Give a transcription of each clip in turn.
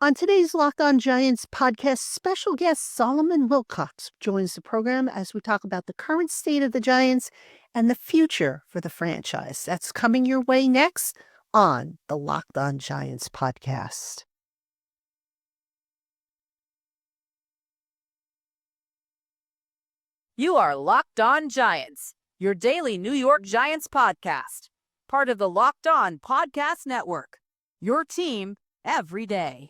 On today's Locked On Giants podcast, special guest Solomon Wilcots joins the program as we talk about the current state of the Giants and the future for the franchise. That's coming your way next on the Locked On Giants podcast. You are Locked On Giants, your daily New York Giants podcast, part of the Locked On Podcast Network, your team every day.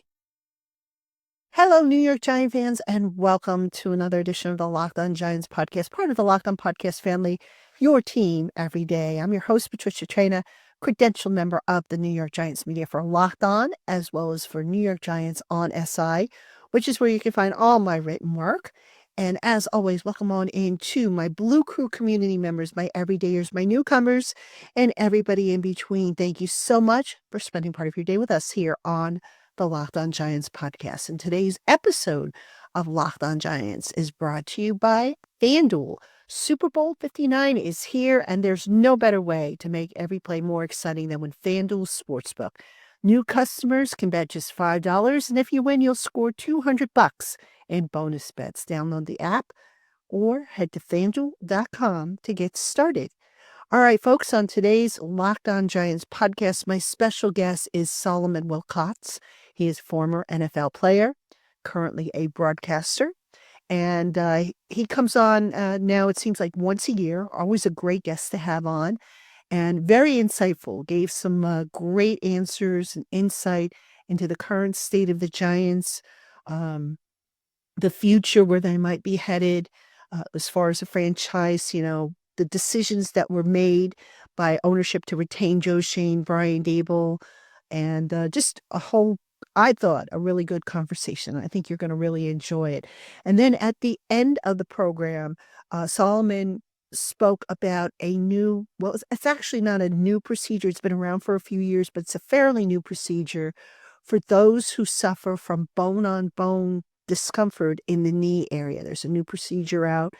Hello, New York Giant fans, and welcome to another edition of the Locked On Giants podcast, part of the Locked On Podcast family, your team every day. I'm your host, Patricia Traina, credentialed member of the New York Giants media for Locked On, as well as for New York Giants on SI, which is where you can find all my written work. And as always, welcome on into my Blue Crew community members, my everydayers, my newcomers, and everybody in between. Thank you so much for spending part of your day with us here on the Locked On Giants podcast. And today's episode of Locked On Giants is brought to you by FanDuel. Super Bowl 59 is here, and there's no better way to make every play more exciting than with FanDuel Sportsbook. New customers can bet just $5, and if you win, you'll score $200 in bonus bets. Download the app or head to FanDuel.com to get started. All right, folks, on today's Locked On Giants podcast, my special guest is Solomon Wilcots. He is a former NFL player, currently a broadcaster, and he comes on now, it seems like once a year, always a great guest to have on, and very insightful, gave some great answers and insight into the current state of the Giants, the future, where they might be headed as far as the franchise, the decisions that were made by ownership to retain Joe Schoen, Brian Daboll, and just I thought, a really good conversation. I think you're going to really enjoy it. And then at the end of the program, Solomon spoke about it's actually not a new procedure. It's been around for a few years, but it's a fairly new procedure for those who suffer from bone-on-bone discomfort in the knee area. There's a new procedure out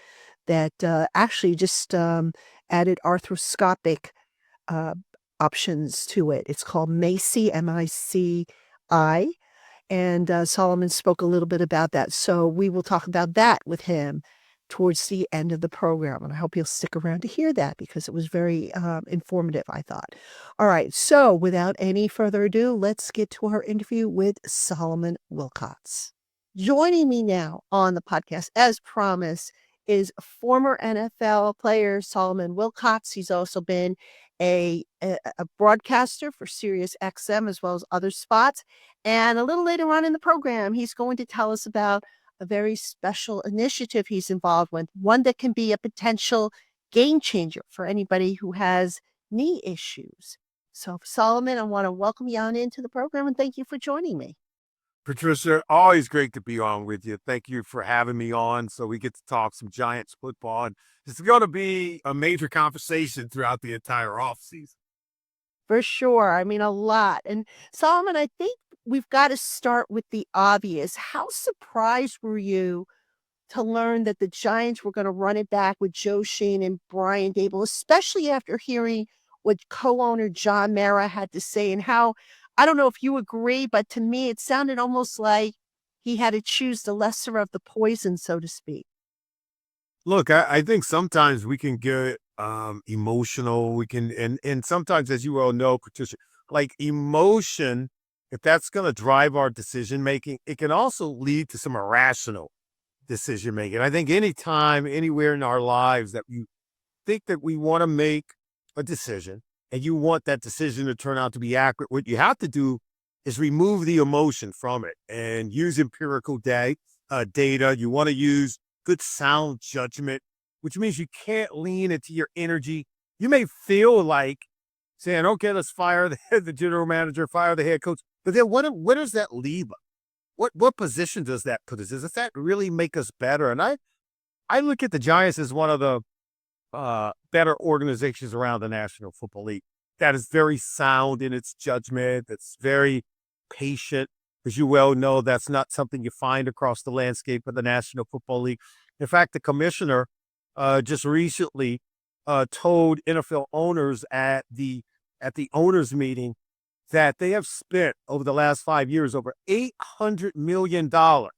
that actually just added arthroscopic options to it. It's called MICI, M-I-C-I, and Solomon spoke a little bit about that. So we will talk about that with him towards the end of the program, and I hope you'll stick around to hear that because it was very informative, I thought. All right, so without any further ado, let's get to our interview with Solomon Wilcots. Joining me now on the podcast, as promised, is former NFL player Solomon Wilcots. He's also been a broadcaster for Sirius XM as well as other spots. And a little later on in the program, he's going to tell us about a very special initiative he's involved with, one that can be a potential game changer for anybody who has knee issues. So, Solomon, I want to welcome you on into the program and thank you for joining me. Patricia, always great to be on with you. Thank you for having me on so we get to talk some Giants football. And it's going to be a major conversation throughout the entire offseason. For sure. I mean, a lot. And Solomon, I think we've got to start with the obvious. How surprised were you to learn that the Giants were going to run it back with Joe Schoen and Brian Daboll, especially after hearing what co-owner John Mara had to say and how, I don't know if you agree, but to me, it sounded almost like he had to choose the lesser of the poison, so to speak. Look, I think sometimes we can get emotional. We can, and sometimes, as you all know, Patricia, like emotion, if that's going to drive our decision making, it can also lead to some irrational decision making. I think anytime, anywhere in our lives that we think that we want to make a decision and you want that decision to turn out to be accurate, what you have to do is remove the emotion from it and use empirical data. You want to use good sound judgment, which means you can't lean into your energy. You may feel like saying, okay, let's fire the general manager, fire the head coach. But then what does that leave us? What position does that put us? Does that really make us better? And I look at the Giants as one of the better organizations around the National Football League that is very sound in its judgment, that's very patient. As you well know, that's not something you find across the landscape of the National Football League. In fact, the commissioner just recently told NFL owners at the owners meeting that they have spent over the last 5 years over $800 million to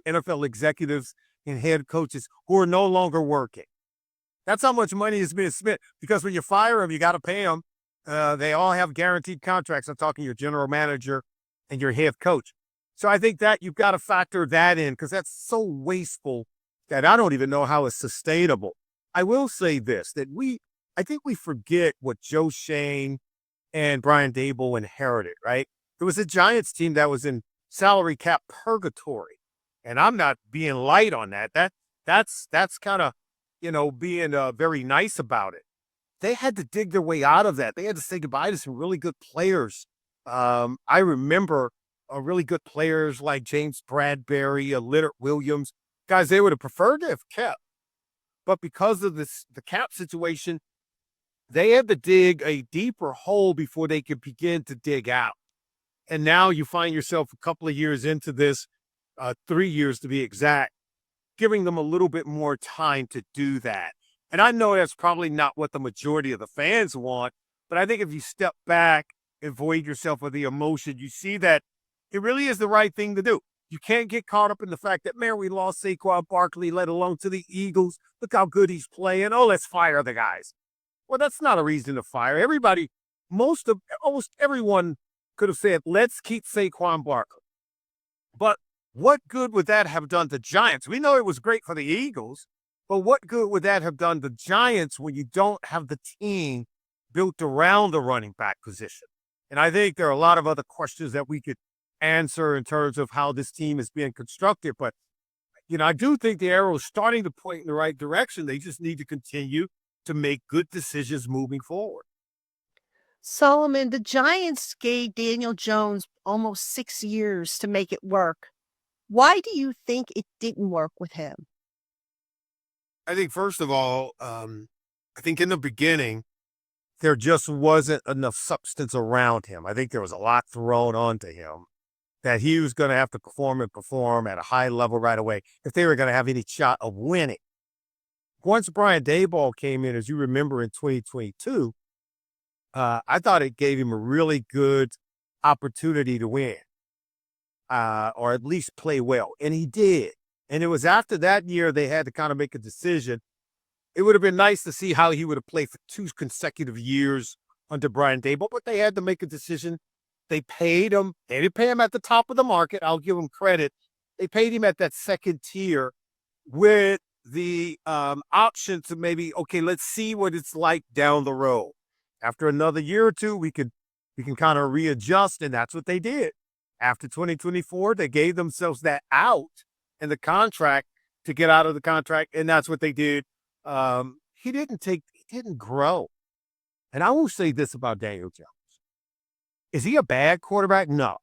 NFL executives and head coaches who are no longer working. That's how much money is being spent, because when you fire them, you got to pay them. They all have guaranteed contracts. I'm talking your general manager and your head coach. So I think that you've got to factor that in, because that's so wasteful that I don't even know how it's sustainable. I will say this, that I think we forget what Joe Shane and Brian Daboll inherited, right? It was a Giants team that was in salary cap purgatory. And I'm not being light on that. That's kind of, being very nice about it. They had to dig their way out of that. They had to say goodbye to some really good players. I remember really good players like James Bradbury, Leonard Williams, guys they would have preferred to have kept. But because of the cap situation, they had to dig a deeper hole before they could begin to dig out. And now you find yourself a couple of years into this, 3 years to be exact, giving them a little bit more time to do that. And I know that's probably not what the majority of the fans want, but I think if you step back and void yourself of the emotion, you see that it really is the right thing to do. You can't get caught up in the fact that, man, we lost Saquon Barkley, let alone to the Eagles. Look how good he's playing. Oh, let's fire the guys. Well, that's not a reason to fire. Almost everyone could have said, let's keep Saquon Barkley. But what good would that have done to Giants? We know it was great for the Eagles, but what good would that have done to Giants when you don't have the team built around the running back position? And I think there are a lot of other questions that we could answer in terms of how this team is being constructed. But, I do think the arrow is starting to point in the right direction. They just need to continue to make good decisions moving forward. Solomon, the Giants gave Daniel Jones almost 6 years to make it work. Why do you think it didn't work with him? I think, first of all, I think in the beginning, there just wasn't enough substance around him. I think there was a lot thrown onto him that he was going to have to perform at a high level right away if they were going to have any shot of winning. Once Brian Daboll came in, as you remember, in 2022, I thought it gave him a really good opportunity to win, or at least play well. And he did. And it was after that year they had to kind of make a decision. It would have been nice to see how he would have played for 2 consecutive years under Brian Daboll, but they had to make a decision. They paid him. They didn't pay him at the top of the market. I'll give him credit. They paid him at that second tier with the option to maybe, okay, let's see what it's like down the road. After another year or two, we can kind of readjust, and that's what they did. After 2024, they gave themselves that out in the contract to get out of the contract, and that's what they did. He didn't grow. And I will say this about Daniel Jones. Is he a bad quarterback? No.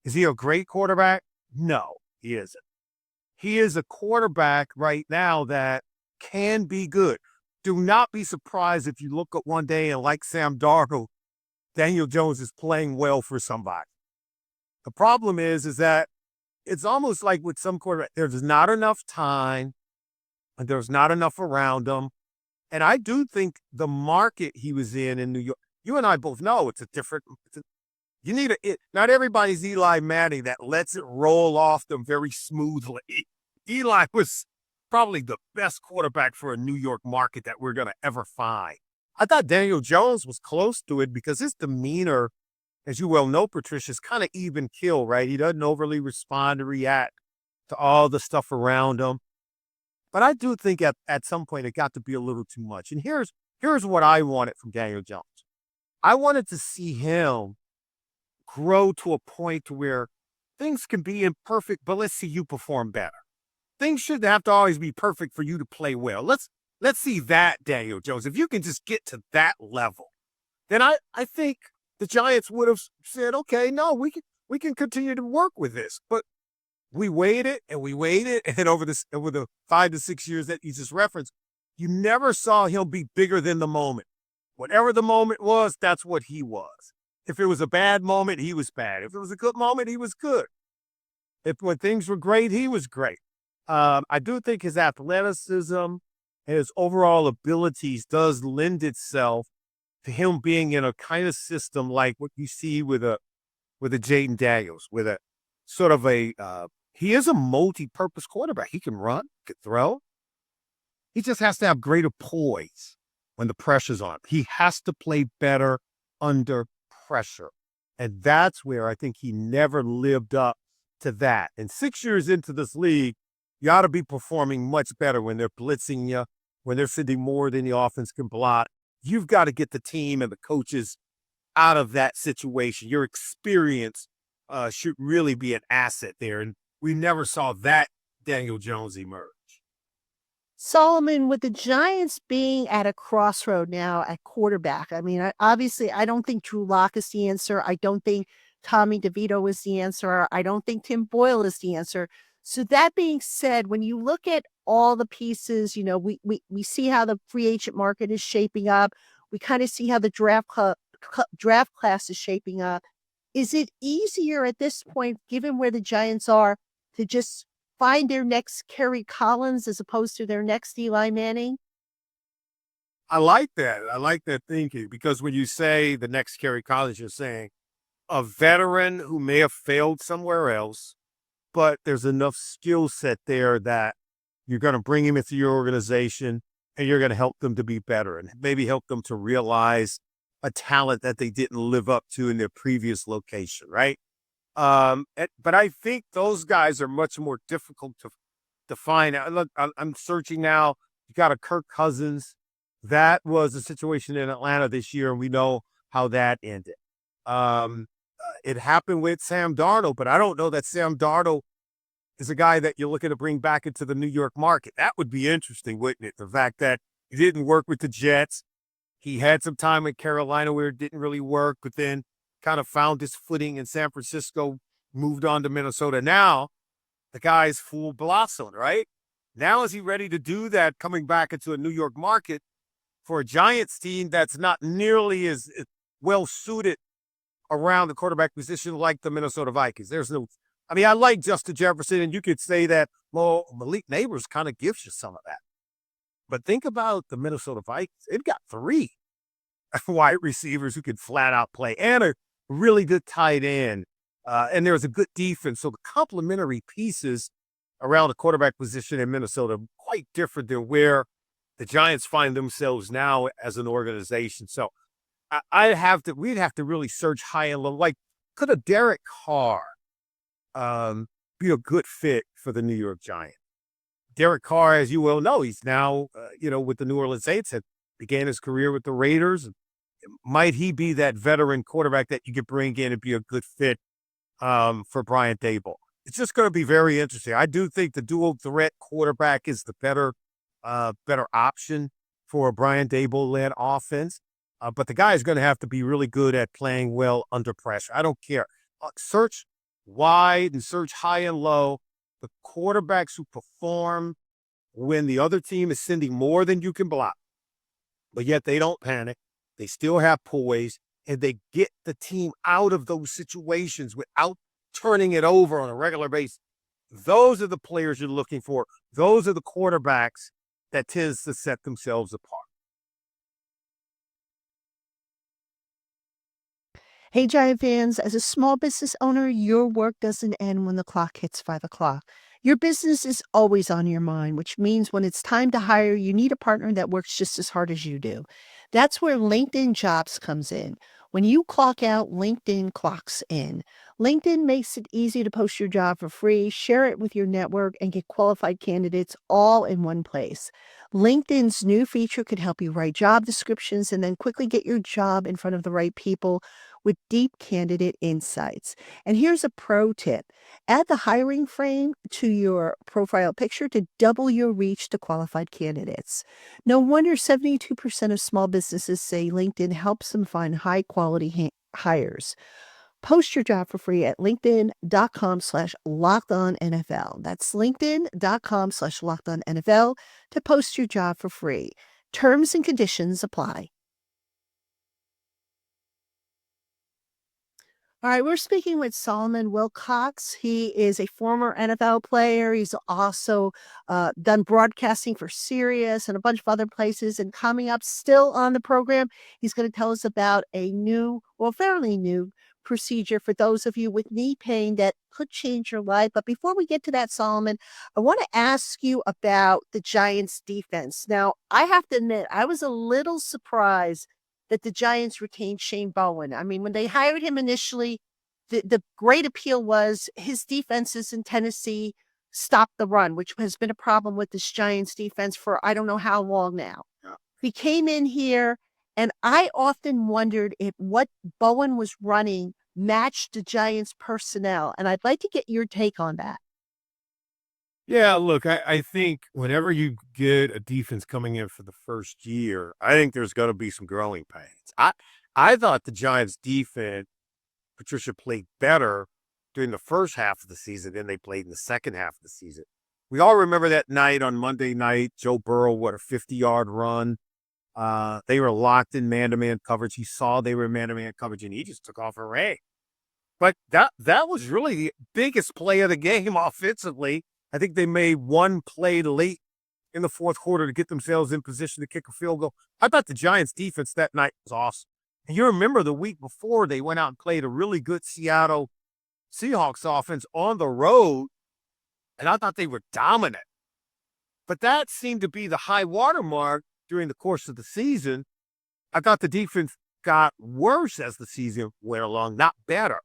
Is he a great quarterback? No, he isn't. He is a quarterback right now that can be good. Do not be surprised if you look up one day and, like Sam Darnold, Daniel Jones is playing well for somebody. The problem is that it's almost like with some quarterbacks, there's not enough time and there's not enough around them. And I do think the market he was in New York, you and I both know not everybody's Eli Manning that lets it roll off them very smoothly. Eli was probably the best quarterback for a New York market that we're going to ever find. I thought Daniel Jones was close to it because his demeanor, as you well know, Patricia, is kind of even keel, right? He doesn't overly respond or react to all the stuff around him. But I do think at some point it got to be a little too much. And here's what I wanted from Daniel Jones. I wanted to see him grow to a point where things can be imperfect, but let's see you perform better. Things shouldn't have to always be perfect for you to play well. Let's see that, Daniel Jones. If you can just get to that level, then I think the Giants would have said, okay, no, we can continue to work with this. But we waited, and over the 5 to 6 years that you just referenced, you never saw him be bigger than the moment. Whatever the moment was, that's what he was. If it was a bad moment, he was bad. If it was a good moment, he was good. When things were great, he was great. I do think his athleticism and his overall abilities does lend itself to him being in a kind of system like what you see with a Jaden Daniels, with a sort of he is a multi-purpose quarterback. He can run, can throw. He just has to have greater poise when the pressure's on. He has to play better under pressure. And that's where I think he never lived up to that. And 6 years into this league, you ought to be performing much better when they're blitzing you, when they're sending more than the offense can block. You've got to get the team and the coaches out of that situation. Your experience should really be an asset there. And we never saw that Daniel Jones emerge. Solomon, with the Giants being at a crossroad now at quarterback, I mean, obviously, I don't think Drew Lock is the answer. I don't think Kony Tibido is the answer. I don't think Tim Boyle is the answer. So that being said, when you look at all the pieces, we see how the free agent market is shaping up. We kind of see how the draft class is shaping up. Is it easier at this point, given where the Giants are, to just find their next Kerry Collins as opposed to their next Eli Manning? I like that. I like that thinking, because when you say the next Kerry Collins, you're saying a veteran who may have failed somewhere else, but there's enough skill set there that you're going to bring him into your organization and you're going to help them to be better and maybe help them to realize a talent that they didn't live up to in their previous location, right? But I think those guys are much more difficult to find. Look, I'm searching now. You got a Kirk Cousins. That was a situation in Atlanta this year, and we know how that ended. It happened with Sam Darnold, but I don't know that Sam Darnold is a guy that you're looking to bring back into the New York market. That would be interesting, wouldn't it? The fact that he didn't work with the Jets. He had some time in Carolina where it didn't really work, but then kind of found his footing in San Francisco, moved on to Minnesota. Now the guy's full blossom, right? Now is he ready to do that, coming back into a New York market for a Giants team that's not nearly as well suited around the quarterback position like the Minnesota Vikings? I like Justin Jefferson, and you could say that, well, Malik Neighbors kind of gives you some of that. But think about the Minnesota Vikings. They've got 3 wide receivers who can flat out play and a really good tight end. And there's a good defense. So the complementary pieces around the quarterback position in Minnesota are quite different than where the Giants find themselves now as an organization. So we'd have to really search high and low. Like, could a Derek Carr be a good fit for the New York Giants? Derek Carr, as you well know, he's now, with the New Orleans Saints, had began his career with the Raiders. Might he be that veteran quarterback that you could bring in and be a good fit for Brian Daboll? It's just going to be very interesting. I do think the dual threat quarterback is the better option for a Brian Daboll-led offense. But the guy is going to have to be really good at playing well under pressure. I don't care. Search wide and search high and low. The quarterbacks who perform when the other team is sending more than you can block, but yet they don't panic. They still have poise, and they get the team out of those situations without turning it over on a regular basis. Those are the players you're looking for. Those are the quarterbacks that tends to set themselves apart. Hey, Giant fans, as a small business owner, your work doesn't end when the clock hits 5 o'clock. Your business is always on your mind, which means when it's time to hire, you need a partner that works just as hard as you do. That's where LinkedIn Jobs comes in. When you clock out, LinkedIn clocks in. LinkedIn makes it easy to post your job for free, share it with your network, and get qualified candidates all in one place. LinkedIn's new feature could help you write job descriptions and then quickly get your job in front of the right people with deep candidate insights. And here's a pro tip. Add the hiring frame to your profile picture to double your reach to qualified candidates. No wonder 72% of small businesses say LinkedIn helps them find high-quality hires. Post your job for free at linkedin.com/lockedonnfl. That's linkedin.com/lockedonnfl to post your job for free. Terms and conditions apply. All right, we're speaking with Solomon Wilcots. He is a former NFL player. He's also done broadcasting for Sirius and a bunch of other places. And coming up still on the program, he's going to tell us about a new, well, fairly new procedure for those of you with knee pain that could change your life. But before we get to that, Solomon, I want to ask you about the Giants defense. Now, I have to admit, I was a little surprised that the Giants retained Shane Bowen. I mean, when they hired him initially, the great appeal was his defenses in Tennessee stopped the run, which has been a problem with this Giants defense for I don't know how long now. Yeah. He came in here, and I often wondered if what Bowen was running matched the Giants personnel. And I'd like to get your take on that. Yeah, look, I think whenever you get a defense coming in for the first year, I think there's going to be some growing pains. I thought the Giants defense, Patricia, played better during the first half of the season than they played in the second half of the season. We all remember that night on Monday night, Joe Burrow, what a 50-yard run. They were locked in man-to-man coverage. He saw they were in man-to-man coverage, and he just took off a ray. But that was really the biggest play of the game offensively. I think they made one play late in the fourth quarter to get themselves in position to kick a field goal. I thought the Giants' defense that night was awesome. And you remember the week before, they went out and played a really good Seattle Seahawks offense on the road, and I thought they were dominant. But that seemed to be the high watermark during the course of the season. I thought the defense got worse as the season went along, not better.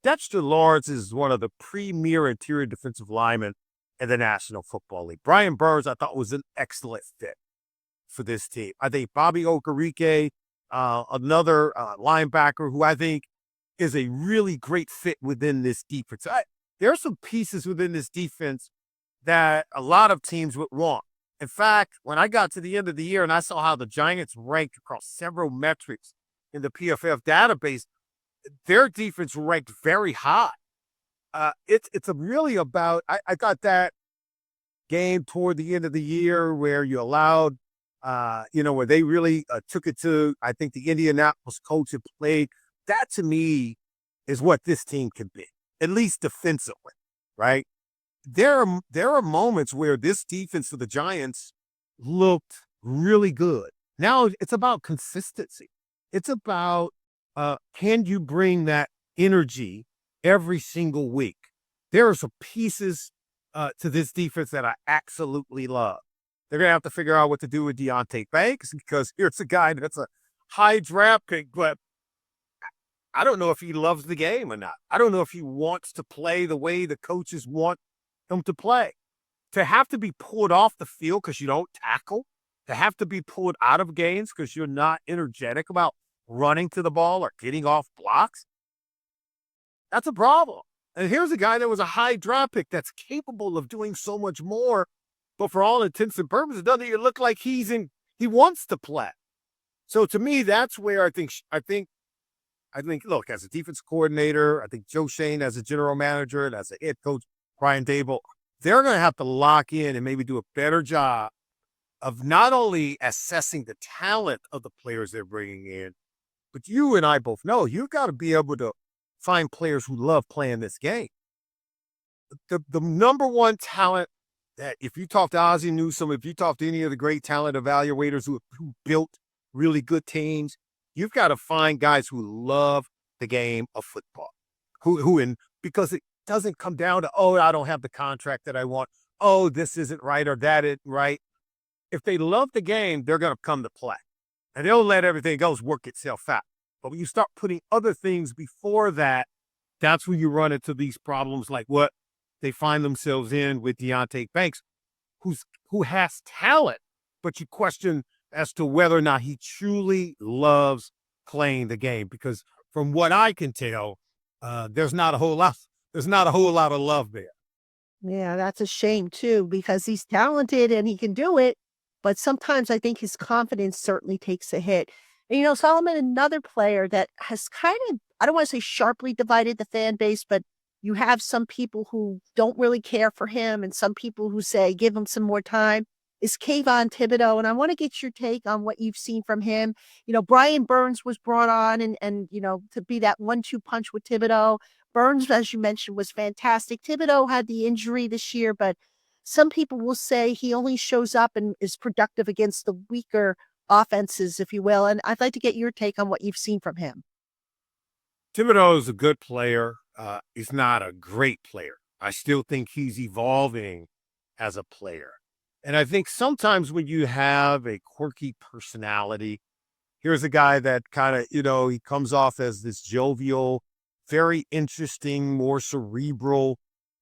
Dexter Lawrence is one of the premier interior defensive linemen in the National Football League. Brian Burns, I thought, was an excellent fit for this team. I think Bobby Okereke, another linebacker who I think is a really great fit within this defense. There are some pieces within this defense that a lot of teams would want. In fact, when I got to the end of the year and I saw how the Giants ranked across several metrics in the PFF database, their defense ranked very high. It's really about, I thought that game toward the end of the year where you allowed, where they really took it to, I think the Indianapolis coach had played, that to me is what this team can be, at least defensively, right? There are moments where this defense for the Giants looked really good. Now it's about consistency. It's about, can you bring that energy every single week? There are some pieces to this defense that I absolutely love. They're going to have to figure out what to do with Deonte Banks because here's a guy that's a high draft pick, but I don't know if he loves the game or not. I don't know if he wants to play the way the coaches want him to play. To have to be pulled off the field because you don't tackle, to have to be pulled out of games because you're not energetic about running to the ball or getting off blocks, that's a problem. And here's a guy that was a high draft pick that's capable of doing so much more, but for all intents and purposes, doesn't even look like he wants to play. So to me, that's where I think, look, as a defense coordinator, I think Joe Shane as a general manager and as a head coach, Brian Dable, they're going to have to lock in and maybe do a better job of not only assessing the talent of the players they're bringing in, but you and I both know you've got to be able to find players who love playing this game. The number one talent that if you talk to Ozzie Newsome, if you talk to any of the great talent evaluators who built really good teams, you've got to find guys who love the game of football, because it doesn't come down to, oh, I don't have the contract that I want. Oh, this isn't right or that isn't right. If they love the game, they're going to come to play. And they'll let everything else work itself out. But when you start putting other things before that, that's when you run into these problems like what they find themselves in with Deonte Banks, who has talent, but you question as to whether or not he truly loves playing the game. Because from what I can tell, there's not a whole lot of love there. Yeah, that's a shame too, because he's talented and he can do it. But sometimes I think his confidence certainly takes a hit. And, Solomon, another player that has kind of, I don't want to say sharply divided the fan base, but you have some people who don't really care for him and some people who say, give him some more time, is Kayvon Thibodeau. And I want to get your take on what you've seen from him. Brian Burns was brought on and to be that 1-2 punch with Thibodeau. Burns, as you mentioned, was fantastic. Thibodeau had the injury this year, but some people will say he only shows up and is productive against the weaker offenses, if you will. And I'd like to get your take on what you've seen from him. Thibodeau is a good player. He's not a great player. I still think he's evolving as a player. And I think sometimes when you have a quirky personality, here's a guy that kind of, he comes off as this jovial, very interesting, more cerebral,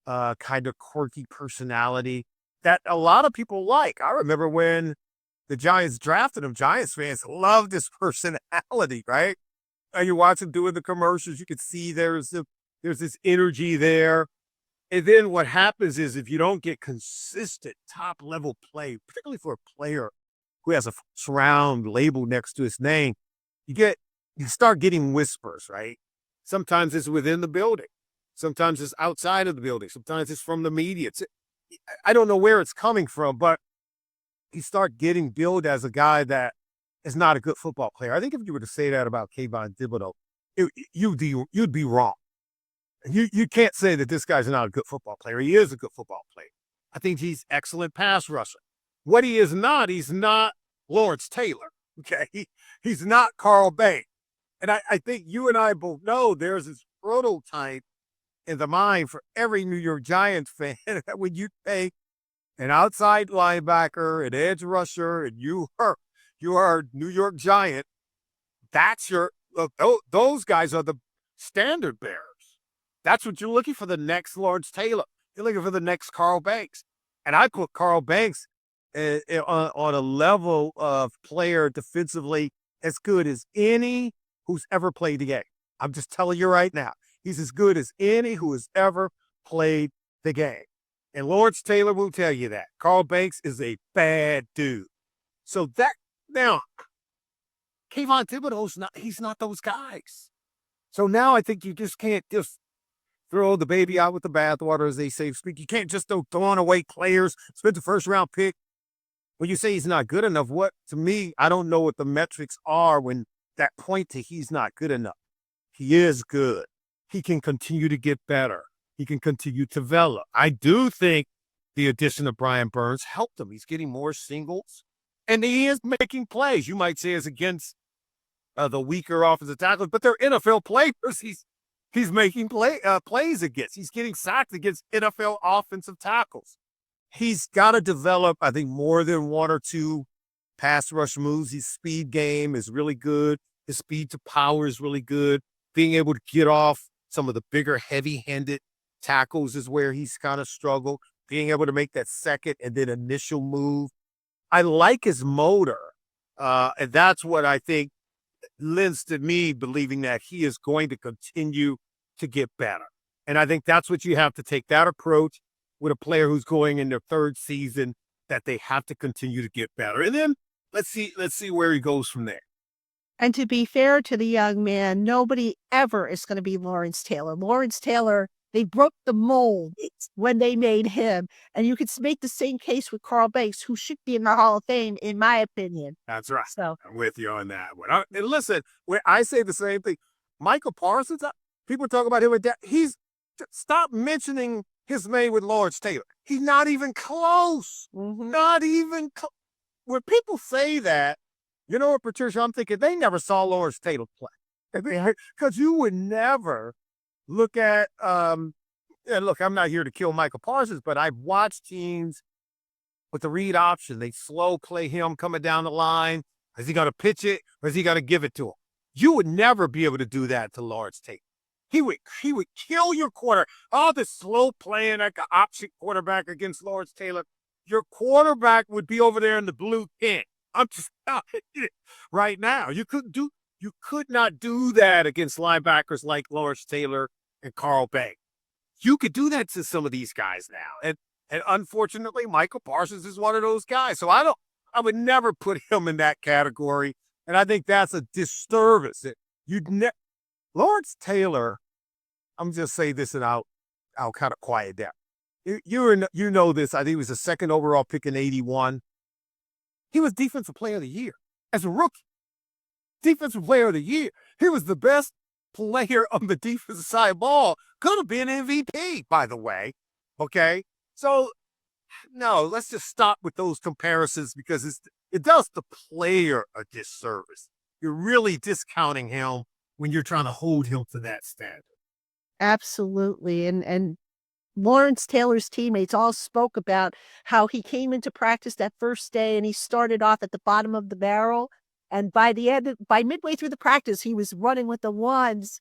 kind of quirky personality that a lot of people like. I remember when the Giants drafted him, Giants fans loved his personality, right? And you watch him doing the commercials, you could see there's this energy there. And then what happens is if you don't get consistent top-level play, particularly for a player who has a surround label next to his name, you start getting whispers, right? Sometimes it's within the building. Sometimes it's outside of the building. Sometimes it's from the media. I don't know where it's coming from, but you start getting billed as a guy that is not a good football player. I think if you were to say that about Kayvon Thibodeau, you'd be wrong. You can't say that this guy's not a good football player. He is a good football player. I think he's excellent pass rusher. What he is not, he's not Lawrence Taylor. Okay, he's not Carl Banks. And I think you and I both know there's this prototype in the mind for every New York Giants fan that when you take an outside linebacker, an edge rusher, and you are a New York Giant, that's those guys are the standard bearers. That's what you're looking for, the next Lawrence Taylor. You're looking for the next Carl Banks. And I put Carl Banks on a level of player defensively as good as any who's ever played the game. I'm just telling you right now. He's as good as any who has ever played the game. And Lawrence Taylor will tell you that. Carl Banks is a bad dude. So now, Kayvon Thibodeau's he's not those guys. So now I think you just can't just throw the baby out with the bathwater, as they say. You can't just throw throwing away players, spend the first round pick. When you say he's not good enough, to me, I don't know what the metrics are when that point to he's not good enough. He is good. He can continue to get better. He can continue to develop. I do think the addition of Brian Burns helped him. He's getting more singles, and he is making plays. You might say it's against the weaker offensive tackles, but they're NFL players. He's making plays against. He's getting sacked against NFL offensive tackles. He's got to develop, I think, more than one or two pass rush moves. His speed game is really good. His speed to power is really good. Being able to get off some of the bigger, heavy-handed tackles is where he's kind of struggled. Being able to make that second and then initial move. I like his motor, and that's what I think lends to me believing that he is going to continue to get better. And I think that's what you have to take, that approach with a player who's going in their third season, that they have to continue to get better. And then let's see where he goes from there. And to be fair to the young man, nobody ever is going to be Lawrence Taylor. Lawrence Taylor, they broke the mold when they made him. And you could make the same case with Carl Banks, who should be in the Hall of Fame, in my opinion. That's right. So I'm with you on that one. And listen, when I say the same thing, Michael Parsons, people talk about him with that. Stop mentioning his name with Lawrence Taylor. He's not even close. Mm-hmm. Not even close. When people say that, you know what, Patricia, I'm thinking they never saw Lawrence Taylor play. Because you would never look at, and look, I'm not here to kill Michael Parsons, but I've watched teams with the read option. They slow play him coming down the line. Is he going to pitch it or is he going to give it to him? You would never be able to do that to Lawrence Taylor. He would kill your quarter. Oh, the slow playing like an option quarterback against Lawrence Taylor. Your quarterback would be over there in the blue tent. I'm just right now. You could not do that against linebackers like Lawrence Taylor and Carl Banks. You could do that to some of these guys now. And unfortunately, Michael Parsons is one of those guys. So I would never put him in that category. And I think that's a disturbance. Lawrence Taylor, I'm just saying this and I'll kind of quiet down. You know this. I think he was the second overall pick in 81. He was Defensive Player of the Year as a rookie. Defensive Player of the Year. He was the best player on the defensive side of the ball. Could have been MVP, by the way. Okay? So, no, let's just stop with those comparisons because it does the player a disservice. You're really discounting him when you're trying to hold him to that standard. Absolutely. And Lawrence Taylor's teammates all spoke about how he came into practice that first day and he started off at the bottom of the barrel. And by midway through the practice, he was running with the ones.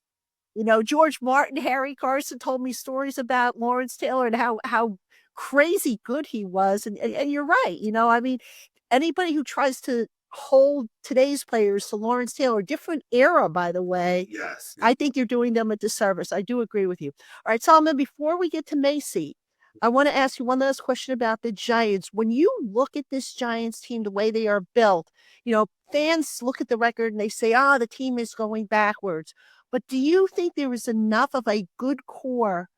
George Martin, Harry Carson told me stories about Lawrence Taylor and how crazy good he was. And you're right. I mean, anybody who tries to hold today's players to Lawrence Taylor, different era, by the way. Yes. I think you're doing them a disservice. I do agree with you. All right, Solomon, before we get to Macy, I want to ask you one last question about the Giants. When you look at this Giants team, the way they are built, fans look at the record and they say, the team is going backwards. But do you think there is enough of a good core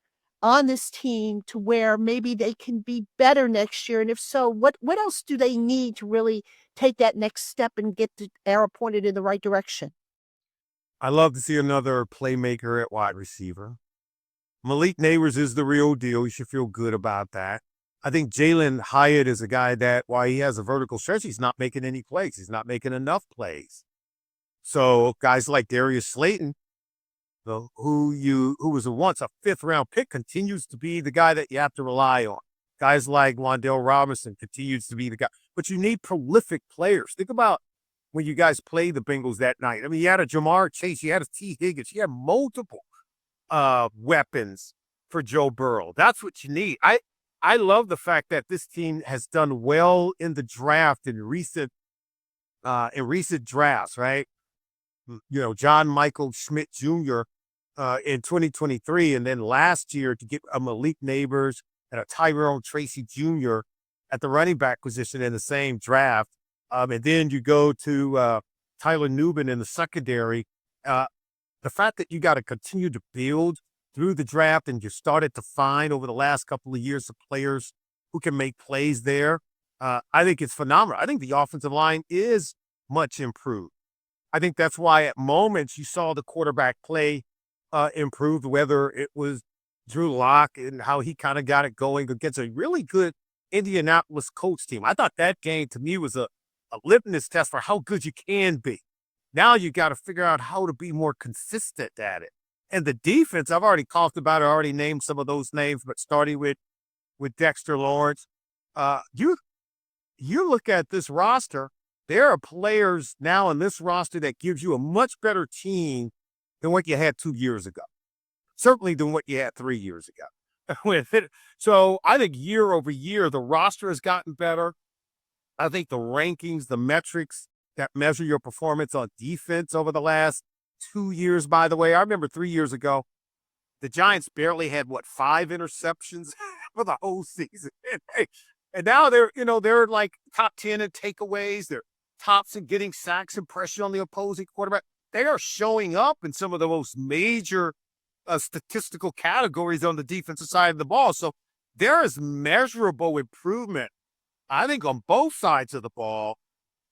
on this team to where maybe they can be better next year? And if so, what else do they need to really take that next step and get the arrow pointed in the right direction? I love to see another playmaker at wide receiver. Malik Neighbors is the real deal. You should feel good about that. I think Jalen Hyatt is a guy that, while he has a vertical stretch, he's not making any plays. He's not making enough plays. So guys like Darius Slayton, who was once a fifth-round pick, continues to be the guy that you have to rely on. Guys like Wan'Dale Robinson continues to be the guy. But you need prolific players. Think about when you guys played the Bengals that night. I mean, you had a Jamar Chase, you had a T. Higgins, you had multiple weapons for Joe Burrow. That's what you need. I love the fact that this team has done well in the draft in recent drafts, right? John Michael Schmidt Jr. In 2023, and then last year to get a Malik Neighbors and a Tyrone Tracy Jr. at the running back position in the same draft. And then you go to Tyler Nubin in the secondary. The fact that you got to continue to build through the draft and you started to find over the last couple of years of players who can make plays there, I think it's phenomenal. I think the offensive line is much improved. I think that's why at moments you saw the quarterback play improved, whether it was Drew Lock and how he kind of got it going against a really good Indianapolis Colts team. I thought that game to me was a litmus test for how good you can be. Now you got to figure out how to be more consistent at it. And the defense, I've already talked about it, I already named some of those names, but starting with Dexter Lawrence, you look at this roster, there are players now in this roster that gives you a much better team than what you had 2 years ago. Certainly than what you had 3 years ago. So I think year over year, the roster has gotten better. I think the rankings, the metrics that measure your performance on defense over the last 2 years, by the way, I remember 3 years ago, the Giants barely had 5 interceptions for the whole season. And now they're like top 10 in takeaways. They're tops in getting sacks and pressure on the opposing quarterback. They are showing up in some of the most major statistical categories on the defensive side of the ball. So there is measurable improvement, I think, on both sides of the ball.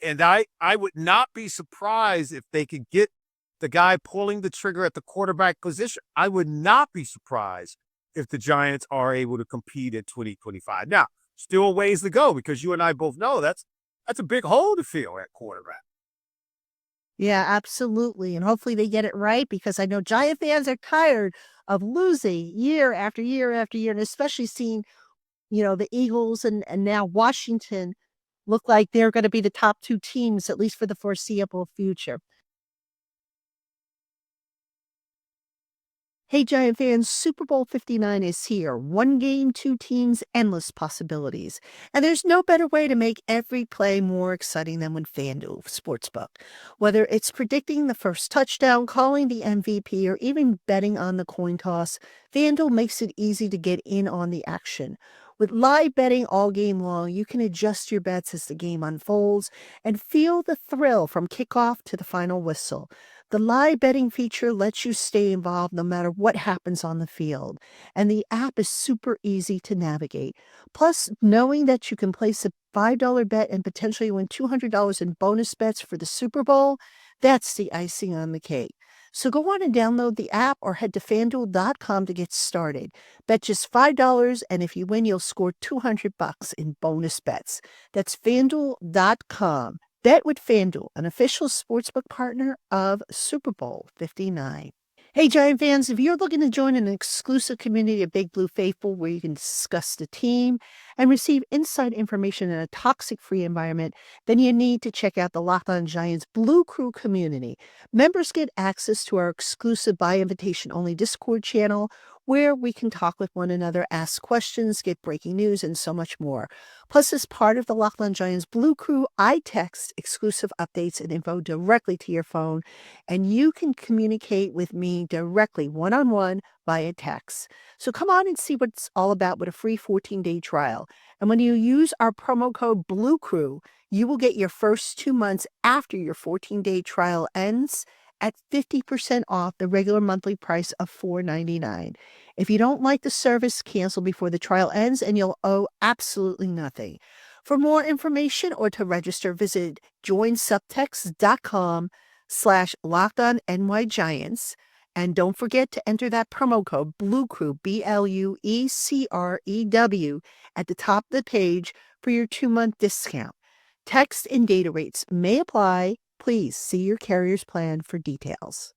And I would not be surprised if they could get the guy pulling the trigger at the quarterback position. I would not be surprised if the Giants are able to compete in 2025. Now, still a ways to go because you and I both know that's a big hole to fill at quarterback. Yeah, absolutely. And hopefully they get it right because I know Giant fans are tired of losing year after year after year, and especially seeing, the Eagles and now Washington look like they're going to be the top 2 teams, at least for the foreseeable future. Hey, Giant fans, Super Bowl 59 is here. 1 game, 2 teams, endless possibilities. And there's no better way to make every play more exciting than with FanDuel Sportsbook. Whether it's predicting the first touchdown, calling the MVP, or even betting on the coin toss, FanDuel makes it easy to get in on the action. With live betting all game long, you can adjust your bets as the game unfolds and feel the thrill from kickoff to the final whistle. The live betting feature lets you stay involved no matter what happens on the field, and the app is super easy to navigate. Plus, knowing that you can place a $5 bet and potentially win $200 in bonus bets for the Super Bowl. That's the icing on the cake. So go on and download the app or head to FanDuel.com to get started. Bet just $5, and if you win, you'll score $200 in bonus bets. That's FanDuel.com. Bet with FanDuel, an official sportsbook partner of Super Bowl 59. Hey, Giant fans, if you're looking to join an exclusive community of Big Blue Faithful where you can discuss the team and receive inside information in a toxic-free environment, then you need to check out the Locked On Giants Blue Crew community. Members get access to our exclusive by invitation only Discord channel where we can talk with one another, ask questions, get breaking news, and so much more. Plus, as part of the Locked On Giants Blue Crew, I text exclusive updates and info directly to your phone, and you can communicate with me directly one-on-one via text. So come on and see what it's all about with a free 14-day trial. And when you use our promo code Blue Crew, you will get your first 2 months after your 14-day trial ends at 50% off the regular monthly price of $4.99. If you don't like the service, cancel before the trial ends and you'll owe absolutely nothing. For more information or to register, visit joinsubtext.com/LockedOnNYGiants. And don't forget to enter that promo code Blue Crew, BLUECREW, at the top of the page for your 2-month discount. Text and data rates may apply. Please see your carrier's plan for details.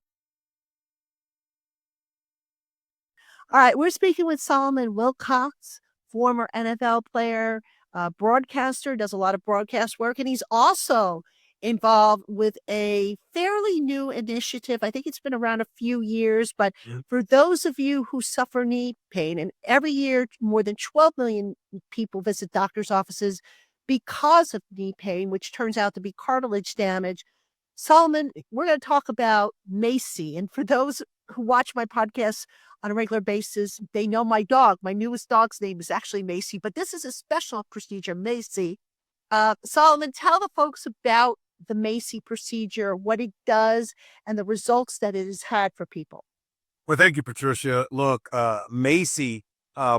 All right, we're speaking with Solomon Wilcots, former NFL player, broadcaster, does a lot of broadcast work, and he's also involved with a fairly new initiative. I think it's been around a few years, but for those of you who suffer knee pain, and every year more than 12 million people visit doctors' offices because of knee pain, which turns out to be cartilage damage. Solomon, we're going to talk about MACI. And for those who watch my podcasts on a regular basis, they know my dog. My newest dog's name is actually MACI, but this is a special procedure, MACI. Solomon, tell the folks about the MACI procedure, what it does, and the results that it has had for people. Well, thank you, Patricia. Look, MACI,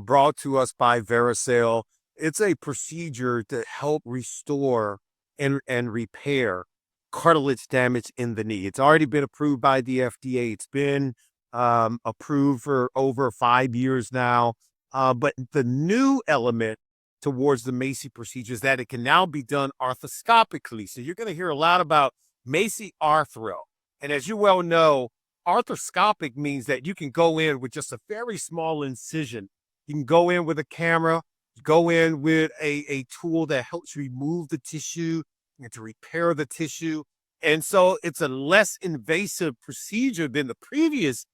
brought to us by Vericel. It's a procedure to help restore and repair cartilage damage in the knee. It's already been approved by the FDA. It's been approved for over 5 years now. But the new element towards the MACI procedure is that it can now be done arthroscopically. So you're going to hear a lot about MACI arthro. And as you well know, arthroscopic means that you can go in with just a very small incision. You can go in with a camera, go in with a tool that helps remove the tissue and to repair the tissue. And so it's a less invasive procedure than the previous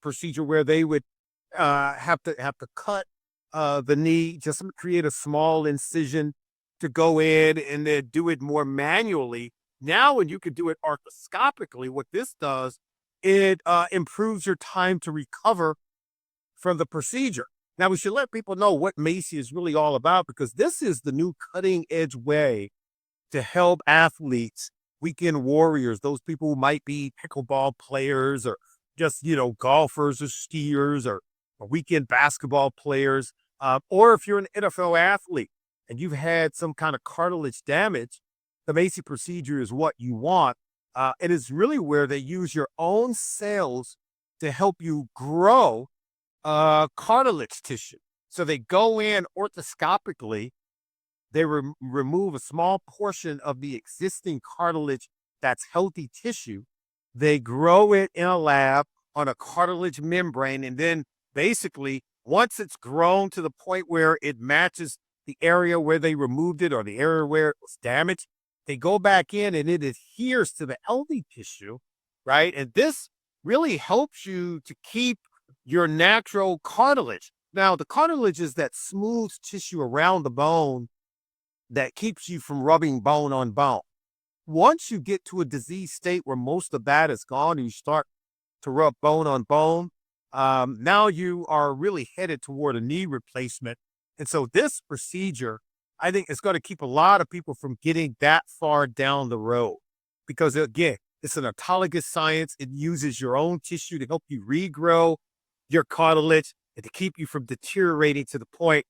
procedure where they would have to cut the knee, just create a small incision to go in and then do it more manually. Now, when you can do it arthroscopically, what this does, it improves your time to recover from the procedure. Now, we should let people know what MACI is really all about, because this is the new cutting edge way to help athletes, weekend warriors, those people who might be pickleball players or just, golfers or skiers or weekend basketball players. Or if you're an NFL athlete and you've had some kind of cartilage damage, the MACI procedure is what you want. It is really where they use your own cells to help you grow cartilage tissue. So they go in orthoscopically, they remove a small portion of the existing cartilage that's healthy tissue. They grow it in a lab on a cartilage membrane. And then basically, once it's grown to the point where it matches the area where they removed it or the area where it was damaged, they go back in and it adheres to the healthy tissue, right? And this really helps you to keep your natural cartilage. Now, the cartilage is that smooth tissue around the bone that keeps you from rubbing bone on bone. Once you get to a disease state where most of that is gone and you start to rub bone on bone, now you are really headed toward a knee replacement. And so this procedure, I think, is going to keep a lot of people from getting that far down the road, because again, it's an autologous science. It uses your own tissue to help you regrow your cartilage and to keep you from deteriorating to the point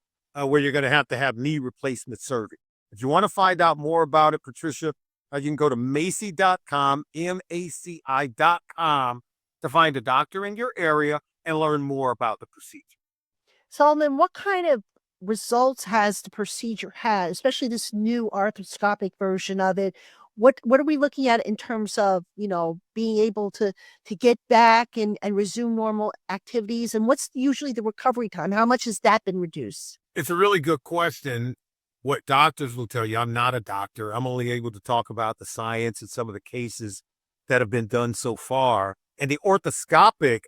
where you're going to have knee replacement surgery. If you want to find out more about it, Patricia, you can go to Macy.com, MACI.com, to find a doctor in your area and learn more about the procedure. Solomon, what kind of results has the procedure had, especially this new arthroscopic version of it? What are we looking at in terms of, being able to get back and resume normal activities? And what's usually the recovery time? How much has that been reduced? It's a really good question. What doctors will tell you, I'm not a doctor. I'm only able to talk about the science and some of the cases that have been done so far. And the orthoscopic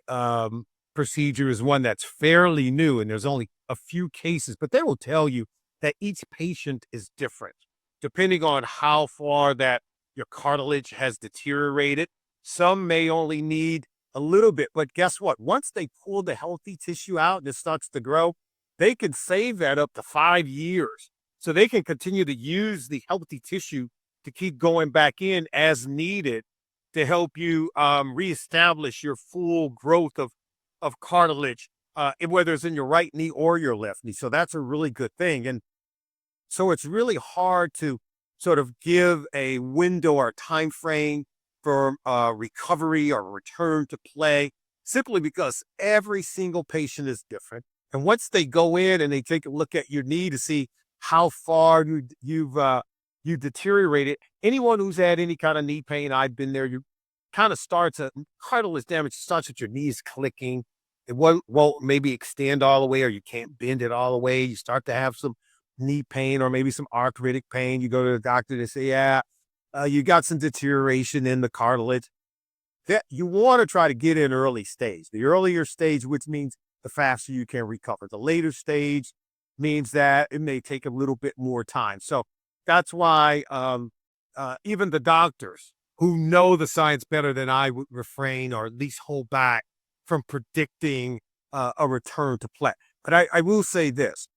procedure is one that's fairly new, and there's only a few cases, but they will tell you that each patient is different, depending on how far that your cartilage has deteriorated. Some may only need a little bit, but guess what? Once they pull the healthy tissue out and it starts to grow, they can save that up to 5 years. So they can continue to use the healthy tissue to keep going back in as needed to help you reestablish your full growth of cartilage, whether it's in your right knee or your left knee. So that's a really good thing. And so it's really hard to sort of give a window or time frame for recovery or return to play, simply because every single patient is different. And once they go in and they take a look at your knee to see how far you've deteriorated, anyone who's had any kind of knee pain, I've been there, you kind of cartilage damage starts with your knees clicking. It won't maybe extend all the way, or you can't bend it all the way. You start to have some knee pain or maybe some arthritic pain. You go to the doctor, they say, yeah, you got some deterioration in the cartilage. That you want to try to get in early stage. The earlier stage, which means the faster you can recover. The later stage means that it may take a little bit more time. So that's why even the doctors who know the science better than I would refrain, or at least hold back from predicting a return to play. But I will say this,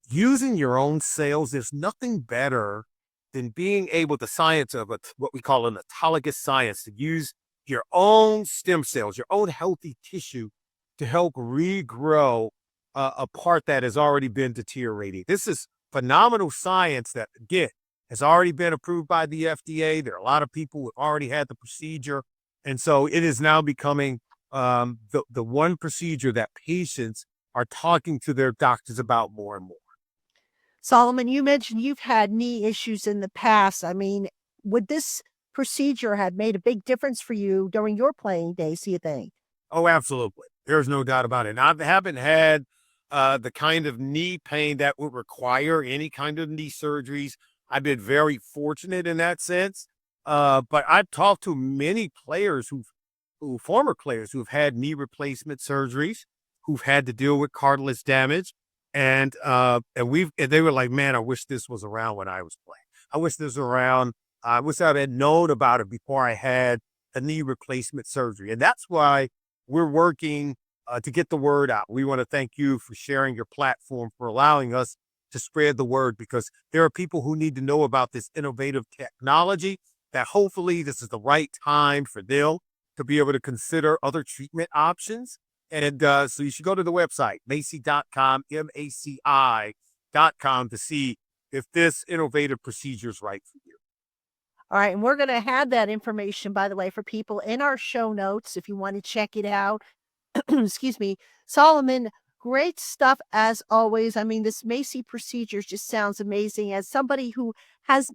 using your own cells, there's nothing better than being able, the science of what we call an autologous science, to use your own stem cells, your own healthy tissue, to help regrow a part that has already been deteriorating. This is phenomenal science that, again, has already been approved by the FDA. There are a lot of people who have already had the procedure. And so it is now becoming the one procedure that patients are talking to their doctors about more and more. Solomon, you mentioned you've had knee issues in the past. I mean, would this procedure have made a big difference for you during your playing days, do you think? Oh, absolutely. There's no doubt about it. And I haven't had the kind of knee pain that would require any kind of knee surgeries. I've been very fortunate in that sense. But I've talked to many players former players who've had knee replacement surgeries, who've had to deal with cartilage damage. And they were like, man, I wish this was around when I was playing. I wish this was around. I wish I had known about it before I had a knee replacement surgery. And that's why we're working to get the word out. We want to thank you for sharing your platform, for allowing us to spread the word, because there are people who need to know about this innovative technology, that hopefully this is the right time for them to be able to consider other treatment options. And so you should go to the website, Macy.com, MACI.com, to see if this innovative procedure is right for you. All right. And we're going to have that information, by the way, for people in our show notes if you want to check it out. Excuse me. Solomon, great stuff as always. I mean, this Macy procedure just sounds amazing. As somebody who has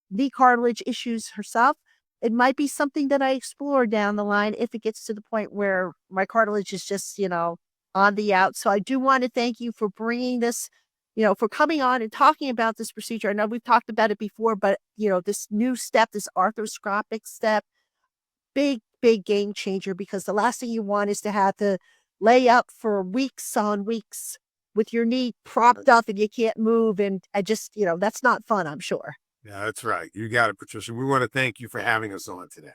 knee cartilage issues herself, it might be something that I explore down the line if it gets to the point where my cartilage is just, on the out. So I do want to thank you for bringing this, for coming on and talking about this procedure. I know we've talked about it before, but, this new step, this arthroscopic step, big, big game changer, because the last thing you want is to have to lay up for weeks on weeks with your knee propped up and you can't move. And I just, that's not fun, I'm sure. Yeah, that's right. You got it, Patricia. We want to thank you for having us on today.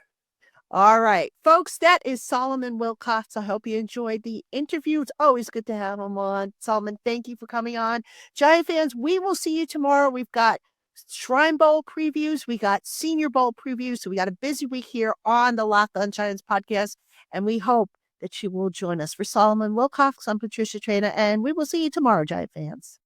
All right, folks, that is Solomon Wilcots. I hope you enjoyed the interview. It's always good to have him on. Solomon, thank you for coming on. Giant fans, we will see you tomorrow. We've got Shrine Bowl previews. We got Senior Bowl previews. So we got a busy week here on the Locked On Giants podcast. And we hope that you will join us. For Solomon Wilcox, I'm Patricia Traina, and we will see you tomorrow, Giant fans.